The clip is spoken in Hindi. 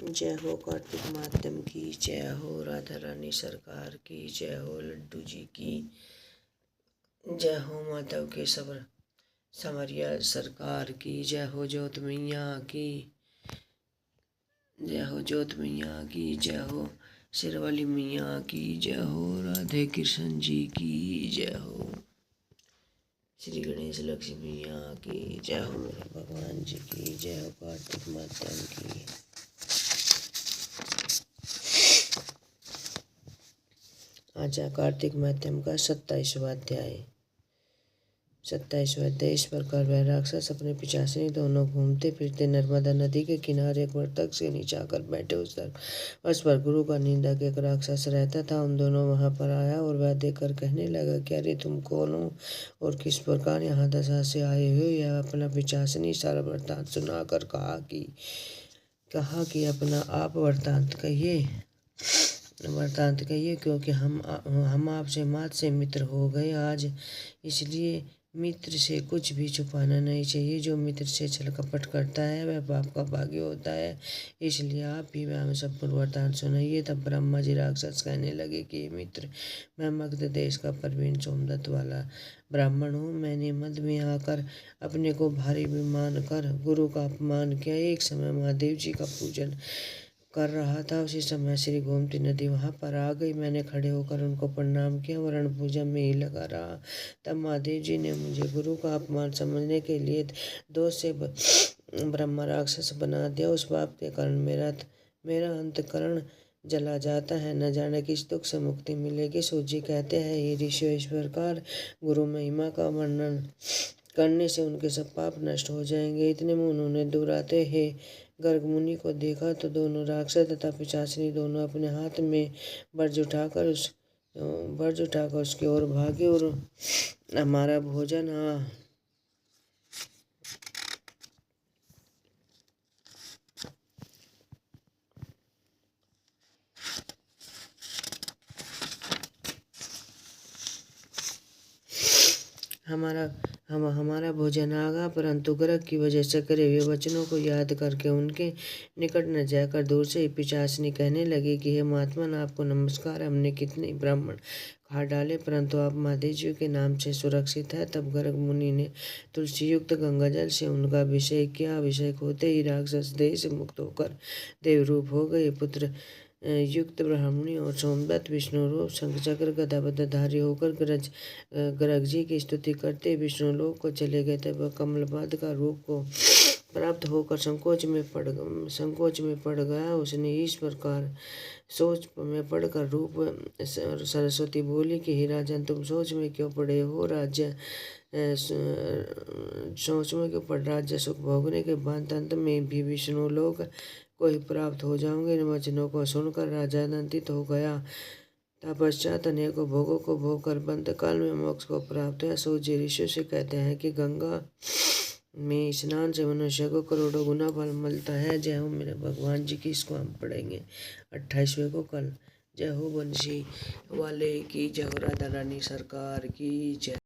जय हो कार्तिक माध्यम की, जय हो राधा रानी सरकार की, जय हो लड्डू जी की, जय हो माधव के समरिया सरकार की, जय हो जोत मैया की, जय हो जोत मैया की, जय हो शेरवाली मैया की, जय हो राधे कृष्ण जी की, जय हो श्री गणेश लक्ष्मी मैया की, जय हो मेरे भगवान जी की, जय हो कार्तिक माध्यम की। आज कार्तिक माध्यम का 27वां अध्याय। 27वां अध्याय। इस प्रकार वह राक्षस अपने पिशाचिनी दोनों घूमते फिरते नर्मदा नदी के किनारे एक बरतख से नीचे आकर बैठे। उस पर गुरु का निंदा के एक राक्षस रहता था। उन दोनों वहां पर आया और वह देखकर कहने लगा कि अरे तुम कौन हो और किस प्रकार यहाँ दशा से आए हो। यह अपना पिशाचिनी सारा वृत्तांत सुनाकर कहा कि अपना आप वृत्तांत कहिए क्योंकि हम आपसे मात से मित्र हो गए आज, इसलिए मित्र से कुछ भी छुपाना नहीं चाहिए। जो मित्र से छल कपट करता है वह पाप का भागी होता है, इसलिए आप भी हमें सब वृत्तांत सुनाइए। तब ब्रह्मा जी राक्षस कहने लगे कि मित्र, मैं मगध देश का प्रवीण सोमदत्त वाला ब्राह्मण हूँ। मैंने मद में आकर अपने को भारी मान कर गुरु का अपमान किया। एक समय महादेव जी का पूजन कर रहा था, उसी समय श्री गोमती नदी वहां पर आ गई। मैंने खड़े होकर उनको प्रणाम किया, वरण पूजा में ही लगा रहा। तब महादेव जी ने मुझे गुरु का अपमान समझने के लिए दोष से ब्रह्मा राक्षस बना दिया। उस पाप के कारण मेरा अंतकरण जला जाता है, न जाने किस दुख से मुक्ति मिलेगी। सूत जी कहते हैं, ये ऋषियों इस प्रकार गुरु महिमा का वर्णन करने से उनके सब पाप नष्ट हो जाएंगे। इतने में उन्होंने दूर आते ही गर्ग मुनि को देखा तो दोनों राक्षस तथा पिशाचिनी दोनों अपने हाथ में वर्ज उठाकर उसकी ओर भागे और हमारा भोजन हमारा भोजन आगा, परंतु गर्ग की वजह से करे हुए वचनों को याद करके उनके निकट न जाकर दूर से ही पिशाचिनी कहने लगी कि हे महात्मन, आपको नमस्कार। हमने कितने ब्राह्मण खा डाले परंतु आप महादेव जी के नाम से सुरक्षित है। तब गर्ग मुनि ने तुलसी युक्त गंगा जल से उनका अभिषेक किया। अभिषेक होते ही राक्षस देह से मुक्त होकर देवरूप हो गए। पुत्र युक्त ब्राह्मणी और सोमदत्त विष्णु रूप शंख चक्र गदाबद्धारी होकर गर्ग जी की स्तुति करते विष्णु लोक को चले गए। तब कमलपाद का रूप को प्राप्त होकर संकोच में पड़ गया। उसने इस प्रकार सोच में पड़कर रूप सरस्वती बोली कि हे राजन, तुम सोच में क्यों पड़े हो। सोच में क्यों पड़ राज्य सुख भोगने के बाद अंत में भी विष्णु लोक को ही प्राप्त हो जाओगे। इन वचनों को सुनकर राजा आनंदित हो गया। तपश्चात अनेकों भोगों को भोग कर बंद काल में मोक्ष को प्राप्त हुआ। सूत जी ऋषियों से कहते हैं कि गंगा में स्नान से मनुष्य को करोड़ों गुना फल मिलता है। जय हो मेरे भगवान जी की। इसको हम पढ़ेंगे 28वें को कल। जय हो बंसी वाले की, जय हो राधा रानी सरकार की, जय।